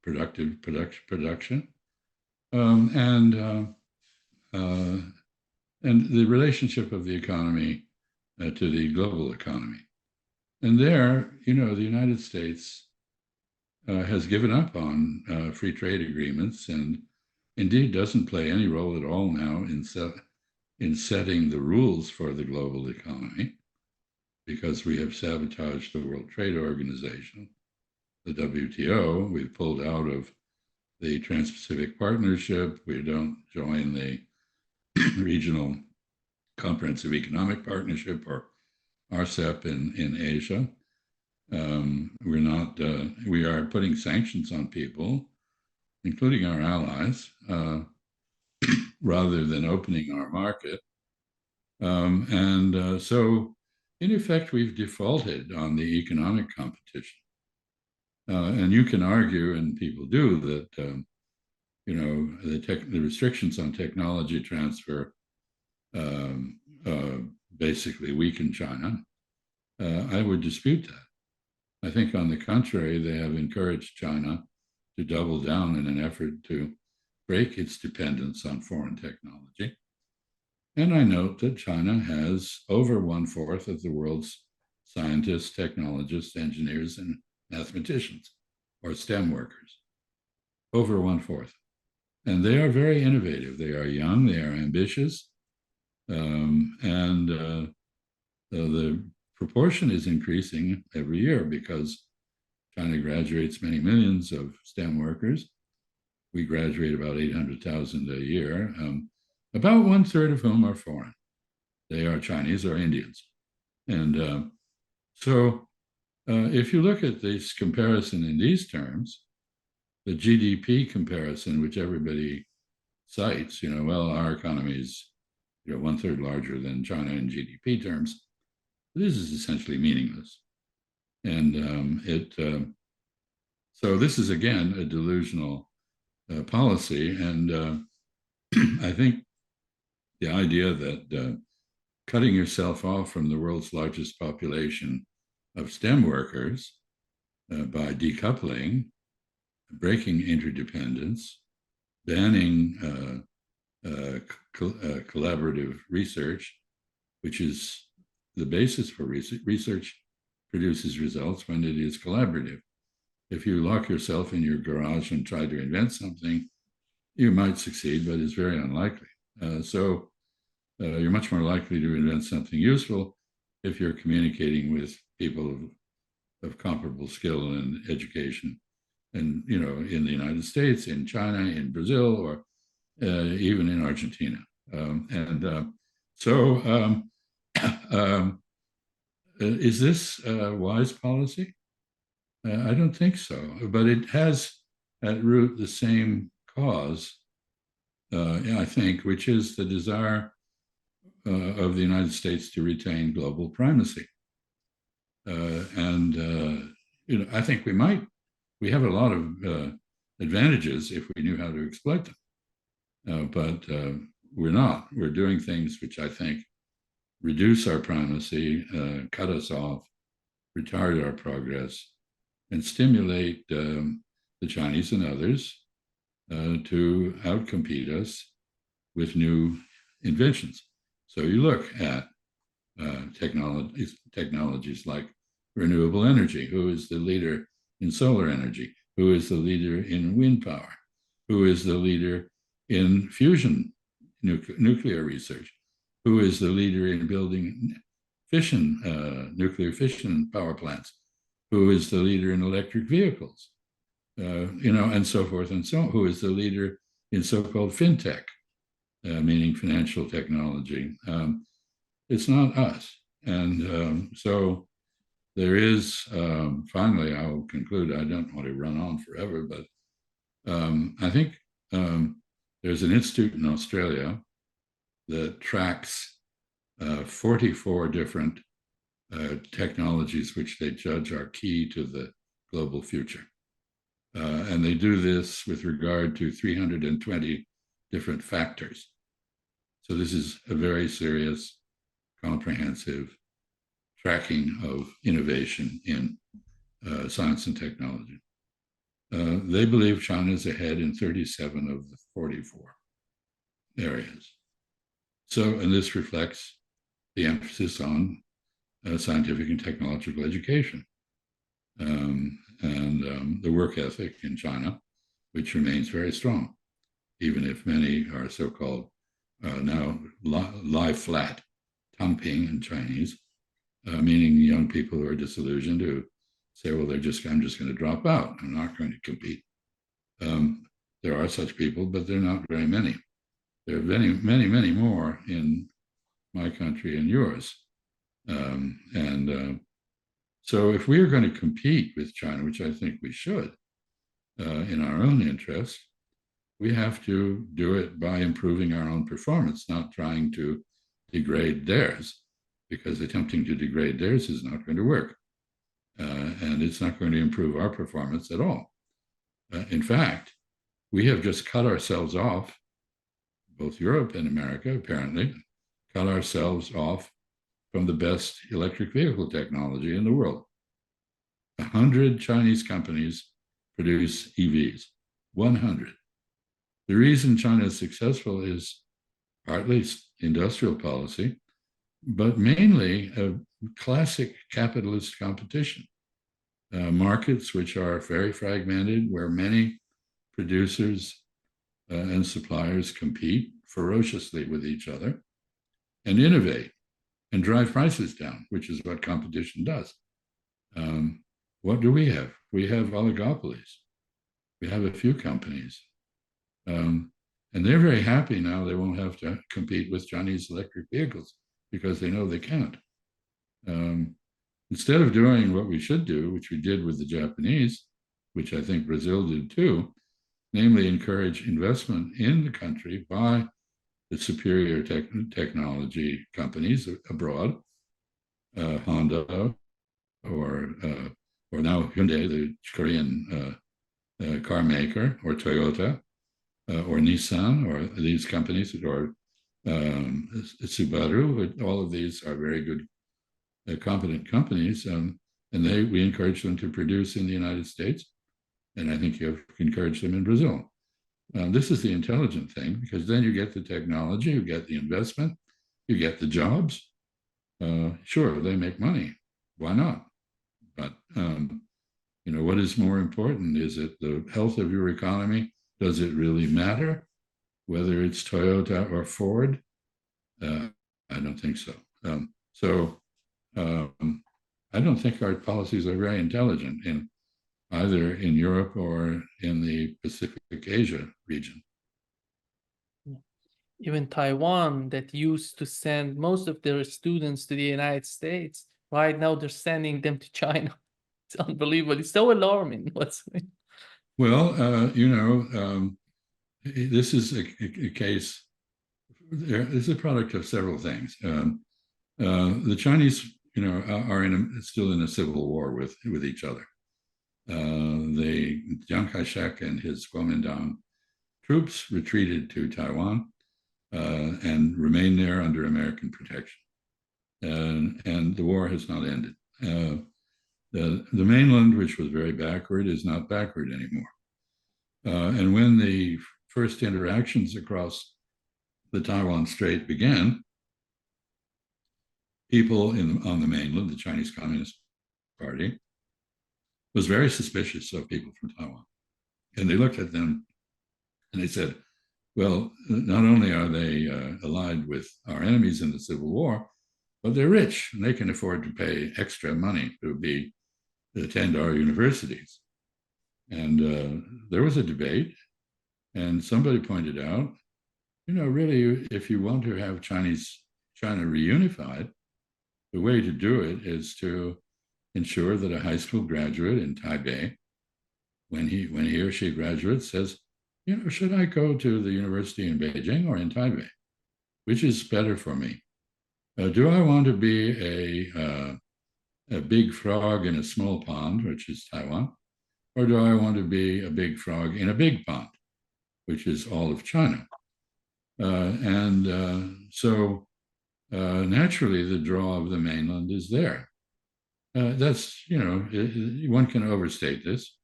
production, and the relationship of the economy to the global economy. And there, the United States has given up on free trade agreements and indeed doesn't play any role at all now in setting the rules for the global economy because we have sabotaged the World Trade Organization, the WTO. We've pulled out of the Trans-Pacific Partnership. We don't join the Regional Comprehensive Economic Partnership or RCEP in Asia. We are putting sanctions on people, including our allies, rather than opening our market. So, in effect, we've defaulted on the economic competition. And you can argue, and people do, that the restrictions on technology transfer basically weaken China. I would dispute that. I think, on the contrary, they have encouraged China to double down in an effort to break its dependence on foreign technology. And I note that China has over 1/4 of the world's scientists, technologists, engineers, and mathematicians, or STEM workers. Over 1/4. And they are very innovative. They are young, they are ambitious, and the proportion is increasing every year because China graduates many millions of STEM workers. We graduate about 800,000 a year, about 1/3 of whom are foreign. They are Chinese or Indians. And so if you look at this comparison in these terms, the GDP comparison, which everybody cites, our economy is 1/3 larger than China in GDP terms. This is essentially meaningless. And so this is, again, a delusional policy. And I think the idea that cutting yourself off from the world's largest population of STEM workers by decoupling, breaking interdependence, banning collaborative research, which is the basis for research. Research produces results when it is collaborative. If you lock yourself in your garage and try to invent something, you might succeed, but it's very unlikely. So you're much more likely to invent something useful if you're communicating with people of comparable skill and education, and in the United States, in China, in Brazil, or even in Argentina. So is this wise policy? I don't think so, but it has at root the same cause, I think, which is the desire of the United States to retain global primacy. I think we have a lot of advantages if we knew how to exploit them, but we're not. We're doing things which I think reduce our primacy, cut us off, retard our progress, and stimulate the Chinese and others to outcompete us with new inventions. So you look at technologies like renewable energy. Who is the leader in solar energy? Who is the leader in wind power? Who is the leader in fusion nuclear research? Who is the leader in building nuclear fission power plants? Who is the leader in electric vehicles? And so forth and so on. Who is the leader in so-called fintech, meaning financial technology? It's not us. And so there is, finally, I'll conclude, I don't want to run on forever, but I think there's an institute in Australia that tracks 44 different technologies which they judge are key to the global future. And they do this with regard to 320 different factors. So this is a very serious, comprehensive tracking of innovation in science and technology. They believe China is ahead in 37 of the 44 areas. So, and this reflects the emphasis on scientific and technological education and the work ethic in China, which remains very strong, even if many are so-called now lie flat, tangping in Chinese, meaning young people who are disillusioned who say, well, I'm just going to drop out. I'm not going to compete. There are such people, but they're not very many. There are many, many, many more in my country and yours. So if we are going to compete with China, which I think we should, in our own interest, we have to do it by improving our own performance, not trying to degrade theirs, because attempting to degrade theirs is not going to work. And it's not going to improve our performance at all. In fact, we have just cut ourselves off, both Europe and America, apparently, cut ourselves off from the best electric vehicle technology in the world. 100 Chinese companies produce EVs, 100. The reason China is successful is partly industrial policy, but mainly a classic capitalist competition. Markets which are very fragmented, where many producers and suppliers compete ferociously with each other and innovate and drive prices down, which is what competition does. What do we have? We have oligopolies. We have a few companies. And they're very happy now they won't have to compete with Chinese electric vehicles because they know they can't. Instead of doing what we should do, which we did with the Japanese, which I think Brazil did too, namely encourage investment in the country by the superior technology companies abroad, Honda or now Hyundai, the Korean car maker, or Toyota, or Nissan, or these companies, or Subaru. All of these are very good, competent companies, and we encourage them to produce in the United States, and I think you have encouraged them in Brazil. This is the intelligent thing, because then you get the technology, you get the investment, you get the jobs. Sure, they make money. Why not? But what is more important? Is it the health of your economy? Does it really matter whether it's Toyota or Ford? I don't think so. I don't think our policies are very intelligent in either in Europe or in the Pacific Asia region. Even Taiwan, that used to send most of their students to the United States, right now they're sending them to China. It's unbelievable. It's so alarming. Well, this is a case. This is a product of several things. The Chinese, are still in a civil war with each other. Chiang Kai-shek and his Kuomintang troops retreated to Taiwan and remained there under American protection. And the war has not ended. The mainland, which was very backward, is not backward anymore. And when the first interactions across the Taiwan Strait began, people on the mainland, the Chinese Communist Party, was very suspicious of people from Taiwan. And they looked at them and they said, well, not only are they allied with our enemies in the Civil War, but they're rich and they can afford to pay extra money to attend our universities. And there was a debate, and somebody pointed out, really, if you want to have China reunified, the way to do it is to ensure that a high school graduate in Taipei, when he or she graduates, says, should I go to the university in Beijing or in Taipei? Which is better for me? Do I want to be a big frog in a small pond, which is Taiwan, or do I want to be a big frog in a big pond, which is all of China? So naturally, the draw of the mainland is there. That's, one can overstate this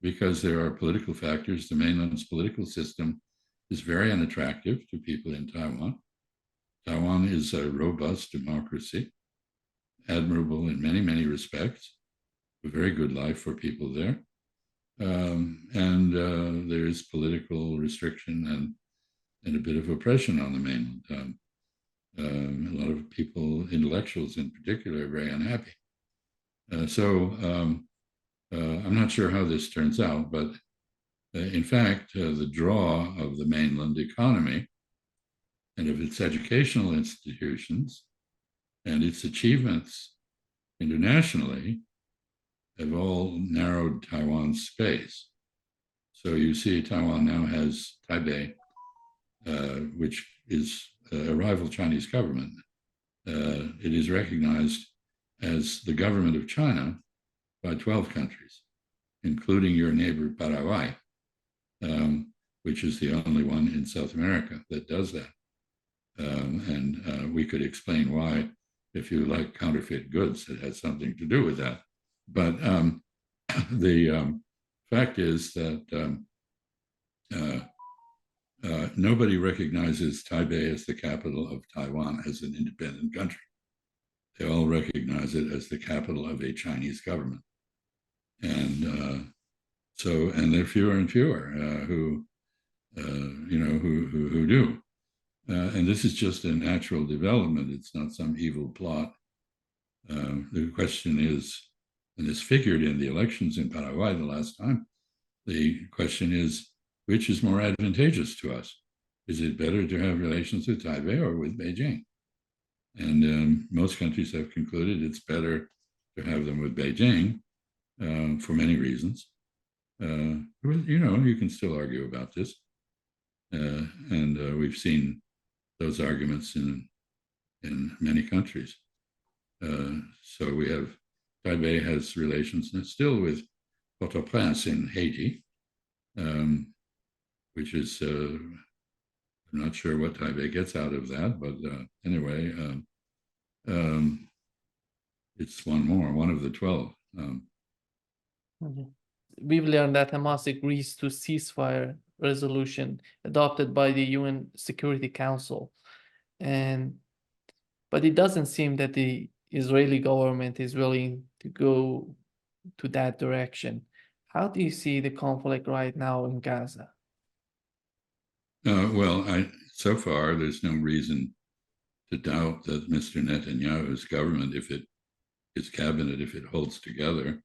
because there are political factors. The mainland's political system is very unattractive to people in Taiwan. Taiwan is a robust democracy, admirable in many, many respects, a very good life for people there. And there is political restriction and a bit of oppression on the mainland. A lot of people, intellectuals in particular, are very unhappy. So I'm not sure how this turns out, but in fact, the draw of the mainland economy and of its educational institutions and its achievements internationally have all narrowed Taiwan's space. So you see Taiwan now has Taipei, which is a rival Chinese government. It is recognized as the government of China by 12 countries, including your neighbor Paraguay, which is the only one in South America that does that. And we could explain why, if you like counterfeit goods, it has something to do with that. But the fact is that nobody recognizes Taipei as the capital of Taiwan as an independent country. They all recognize it as the capital of a Chinese government. And there are fewer and fewer who do. And this is just a natural development. It's not some evil plot. The question is, and this figured in the elections in Paraguay the last time, the question is, which is more advantageous to us? Is it better to have relations with Taipei or with Beijing? And most countries have concluded it's better to have them with Beijing for many reasons. You can still argue about this. And we've seen those arguments in many countries. So we have, Taipei has relations still with Port-au-Prince in Haiti, which is, I'm not sure what Taipei gets out of that, but anyway, it's one of the 12. We've learned that Hamas agrees to ceasefire resolution adopted by the UN Security Council, but it doesn't seem that the Israeli government is willing to go to that direction. How do you see the conflict right now in Gaza? So far, there's no reason to doubt that Mr. Netanyahu's government, his cabinet, if it holds together,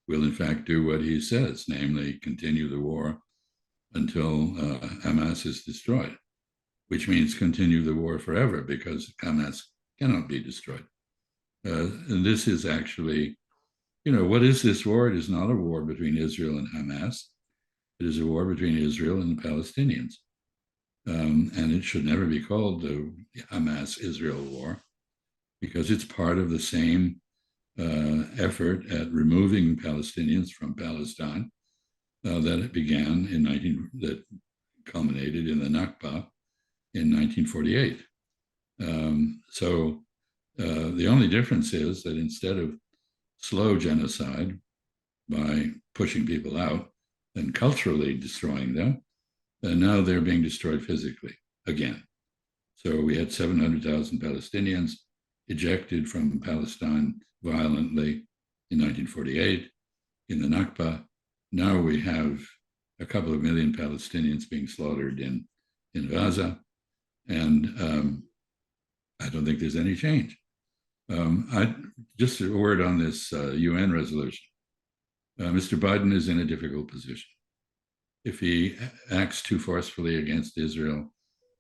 will in fact do what he says, namely continue the war until Hamas is destroyed, which means continue the war forever because Hamas cannot be destroyed. And this is actually, what is this war? It is not a war between Israel and Hamas. It is a war between Israel and the Palestinians. And it should never be called the Hamas-Israel war because it's part of the same effort at removing Palestinians from Palestine that it began that culminated in the Nakba in 1948. So the only difference is that instead of slow genocide by pushing people out and culturally destroying them, now they're being destroyed physically again. So we had 700,000 Palestinians ejected from Palestine violently in 1948 in the Nakba. Now we have a couple of million Palestinians being slaughtered in Gaza, and I don't think there's any change. Just a word on this UN resolution. Mr. Biden is in a difficult position. If he acts too forcefully against Israel,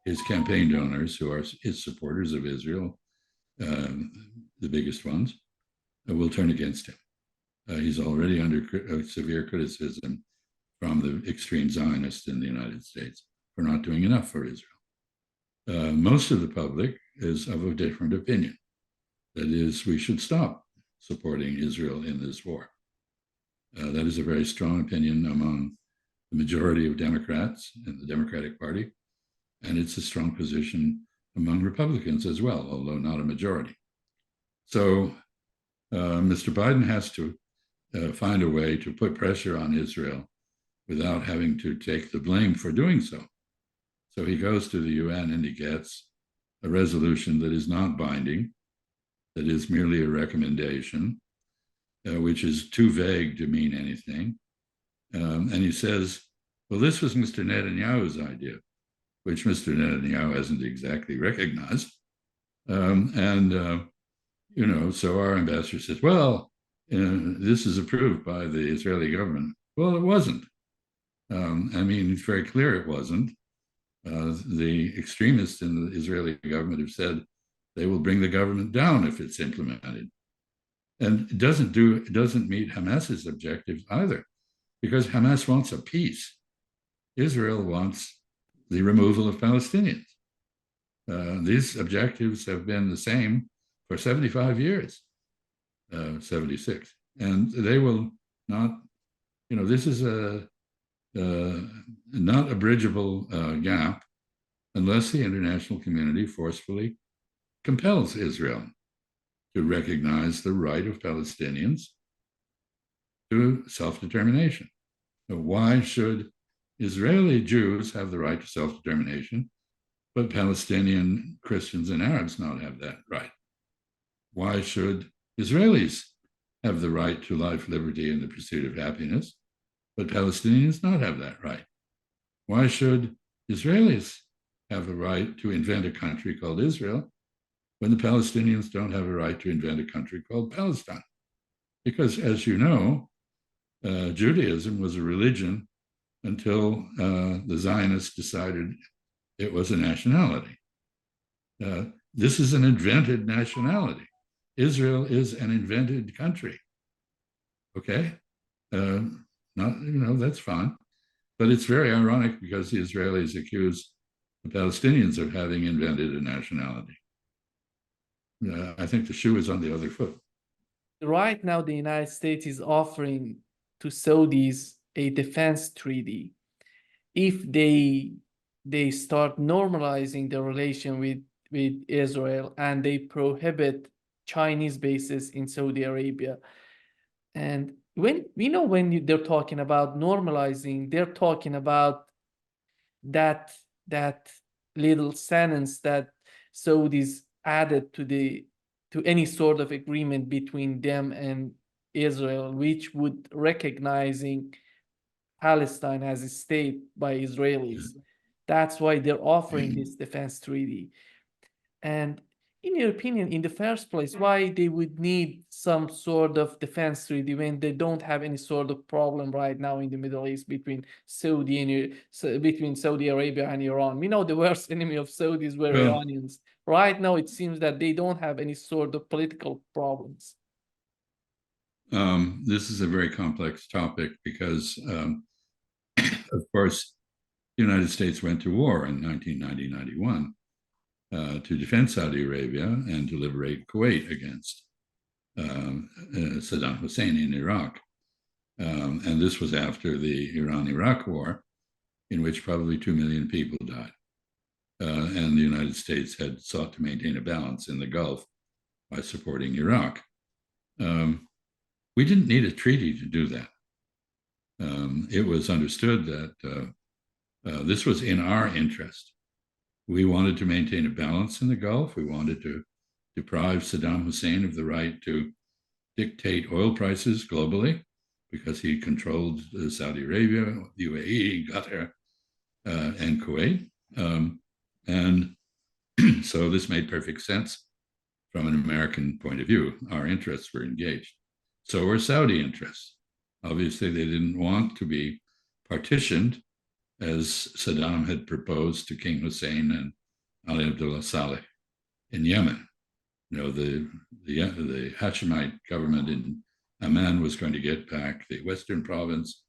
his campaign donors, who are his supporters of Israel, the biggest ones, will turn against him. He's already under severe criticism from the extreme Zionists in the United States for not doing enough for Israel. Most of the public is of a different opinion. That is, we should stop supporting Israel in this war. That is a very strong opinion among the majority of Democrats in the Democratic Party, and it's a strong position among Republicans as well, although not a majority. So Mr. Biden has to find a way to put pressure on Israel without having to take the blame for doing so. So he goes to the UN and he gets a resolution that is not binding, that is merely a recommendation, which is too vague to mean anything. And he says, well, this was Mr. Netanyahu's idea, which Mr. Netanyahu hasn't exactly recognized. So our ambassador says, well, this is approved by the Israeli government. Well, it wasn't. It's very clear it wasn't. The extremists in the Israeli government have said they will bring the government down if it's implemented. And it doesn't meet Hamas's objectives either, because Hamas wants a peace. Israel wants the removal of Palestinians. These objectives have been the same for 75 years, 76. And they will not, this is a not a bridgeable gap unless the international community forcefully compels Israel to recognize the right of Palestinians to self-determination. So why should Israeli Jews have the right to self-determination, but Palestinian Christians and Arabs not have that right? Why should Israelis have the right to life, liberty, and the pursuit of happiness, but Palestinians not have that right? Why should Israelis have a right to invent a country called Israel when the Palestinians don't have a right to invent a country called Palestine? Because, as you know, Judaism was a religion until the Zionists decided it was a nationality. This is an invented nationality. Israel is an invented country. Okay? That's fine. But it's very ironic because the Israelis accuse the Palestinians of having invented a nationality. I think the shoe is on the other foot. Right now, the United States is offering to Saudis a defense treaty if they start normalizing the relation with Israel and they prohibit Chinese bases in Saudi Arabia. And when they're talking about normalizing, they're talking about that little sentence that Saudis added to any sort of agreement between them and Israel, which would recognizing Palestine as a state by Israelis. That's why they're offering this defense treaty. And In your opinion, in the first place, why they would need some sort of defense treaty when they don't have any sort of problem right now in the Middle East between between Saudi Arabia and Iran? We know the worst enemy of Saudis were Well, Iranians. Right now, it seems that they don't have any sort of political problems. this is a very complex topic because, of course, the United States went to war in 1990-91 to defend Saudi Arabia and to liberate Kuwait against Saddam Hussein in Iraq. And this was after the Iran-Iraq war, in which probably 2 million people died. And the United States had sought to maintain a balance in the Gulf by supporting Iraq. We didn't need a treaty to do that. It was understood that this was in our interest. We wanted to maintain a balance in the Gulf. We wanted to deprive Saddam Hussein of the right to dictate oil prices globally because he controlled Saudi Arabia, UAE, Qatar, and Kuwait. And so this made perfect sense from an American point of view. Our interests were engaged. So were Saudi interests. Obviously, they didn't want to be partitioned as Saddam had proposed to King Hussein and Ali Abdullah Saleh in Yemen. You know, the Hashemite government in Amman was going to get back the western province,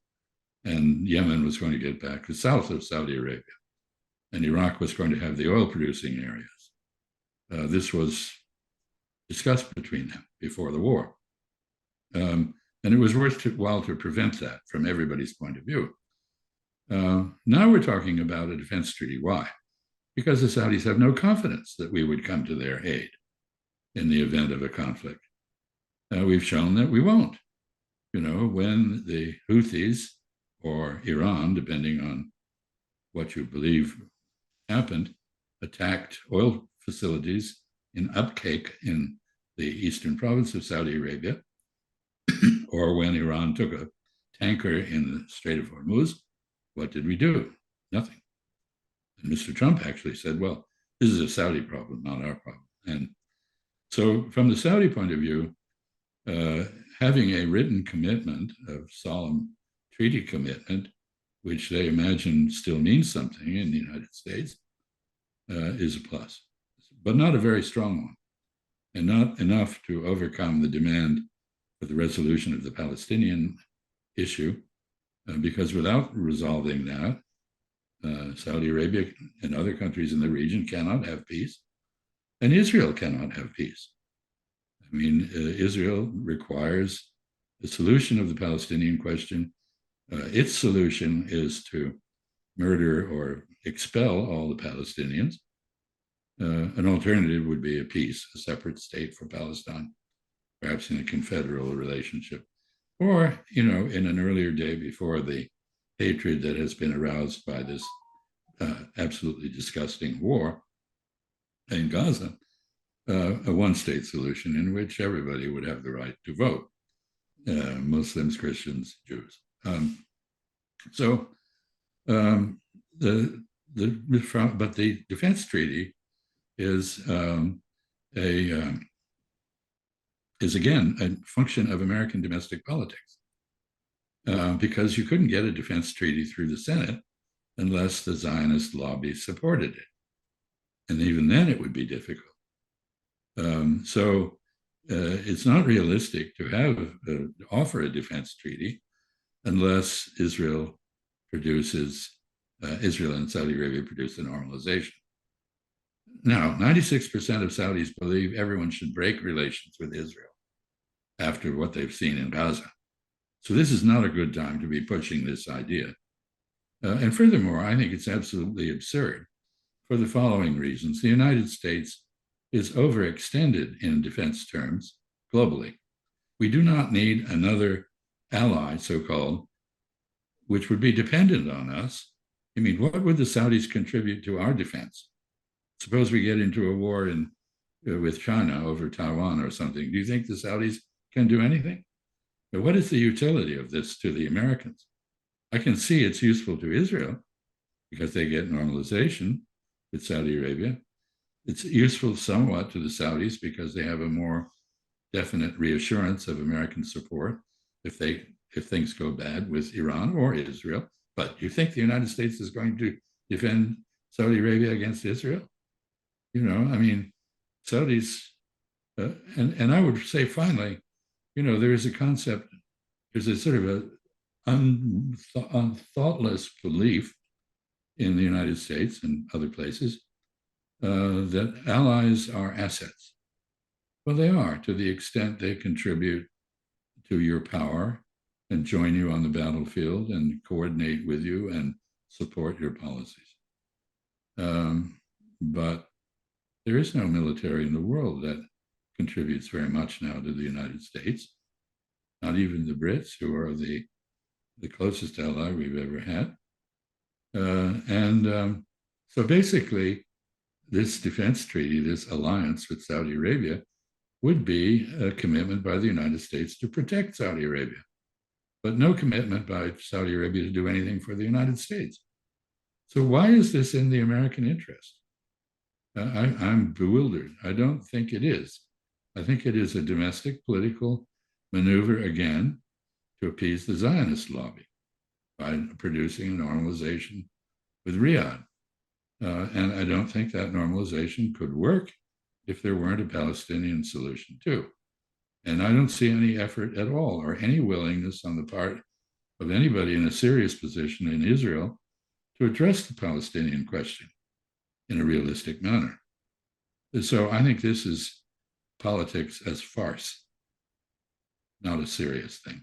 and Yemen was going to get back the south of Saudi Arabia, and Iraq was going to have the oil-producing areas. This was discussed between them before the war. And it was worthwhile to prevent that from everybody's point of view. Now we're talking about a defense treaty. Why? Because the Saudis have no confidence that we would come to their aid in the event of a conflict. We've shown that we won't. You know, when the Houthis or Iran, depending on what you believe happened, attacked oil facilities in Abqaiq in the eastern province of Saudi Arabia, or when Iran took a tanker in the Strait of Hormuz, what did we do? Nothing. And Mr. Trump actually said, well, this is a Saudi problem, not our problem. And so from the Saudi point of view, having a written commitment of solemn treaty commitment, which they imagine still means something in the United States, is a plus, but not a very strong one, and not enough to overcome the demand for the resolution of the Palestinian issue, because without resolving that, Saudi Arabia and other countries in the region cannot have peace, and Israel cannot have peace. I mean, Israel requires the solution of the Palestinian question. Its solution is to murder or expel all the Palestinians. An alternative would be a peace, a separate state for Palestine, perhaps in a confederal relationship, or, you know, in an earlier day before the hatred that has been aroused by this absolutely disgusting war in Gaza, a one-state solution in which everybody would have the right to vote, Muslims, Christians, Jews. But the defense treaty is again a function of American domestic politics, because you couldn't get a defense treaty through the Senate unless the Zionist lobby supported it, and even then it would be difficult. It's not realistic to offer a defense treaty unless Israel and Saudi Arabia produce a normalization. Now, 96% of Saudis believe everyone should break relations with Israel after what they've seen in Gaza. So this is not a good time to be pushing this idea. And furthermore, I think it's absolutely absurd for the following reasons. The United States is overextended in defense terms globally. We do not need another ally, so-called, which would be dependent on us. I mean, what would the Saudis contribute to our defense? Suppose we get into a war with China over Taiwan or something. Do you think the Saudis can do anything? But what is the utility of this to the Americans? I can see it's useful to Israel because they get normalization with Saudi Arabia. It's useful somewhat to the Saudis because they have a more definite reassurance of American support if things go bad with Iran or Israel. But you think the United States is going to defend Saudi Arabia against Israel? You know, I mean, Saudis, and I would say finally, you know, there is a concept, there's a sort of a unthoughtless belief in the United States and other places that allies are assets. Well, they are to the extent they contribute to your power and join you on the battlefield and coordinate with you and support your policies. But there is no military in the world that contributes very much now to the United States, not even the Brits, who are the closest ally we've ever had. So basically, this defense treaty, this alliance with Saudi Arabia, would be a commitment by the United States to protect Saudi Arabia, but no commitment by Saudi Arabia to do anything for the United States. So why is this in the American interest? I'm bewildered. I don't think it is. I think it is a domestic political maneuver again to appease the Zionist lobby by producing a normalization with Riyadh. And I don't think that normalization could work if there weren't a Palestinian solution too. And I don't see any effort at all or any willingness on the part of anybody in a serious position in Israel to address the Palestinian question in a realistic manner. So I think this is politics as farce, not a serious thing.